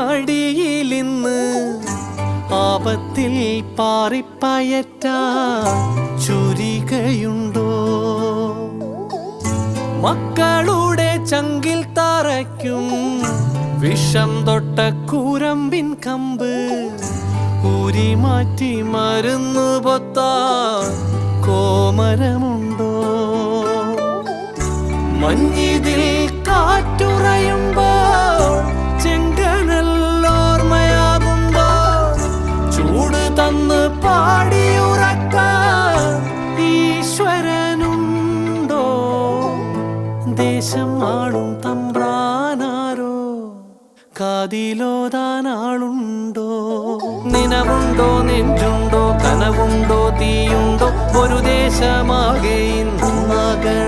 മടിയിലിന്ന് ആപത്തിൽ പാറിപ്പയറ്റാ ചുരികയുണ്ടോ? മക്കളുടെ ചങ്കിൽ തറയ്ക്കും വിഷം തൊട്ട കൂരമ്പിൻ കമ്പ് ഊരി മാറ്റി മരുന്ന് പൊത്താൻ കോമരമുണ്ടോ? മഞ്ഞിതിൽ കാറ്റുറയുമ്പോൾ ചെങ്കനല്ലോർമ്മയാകുമ്പോൾ ചൂട് തന്ന് പാടിയുറക്കാൻ ഈശ്വരനുണ്ടോ? ദേശം ആളും തമ്പ്രാനാരോ കാതിലോതാനാളുണ്ടോ? നിനവുണ്ടോ, നെഞ്ചുണ്ടോ, കനവുണ്ടോ, തീയുണ്ടോ? ഒരു ദേശമാകെ ഇന്നാകണം.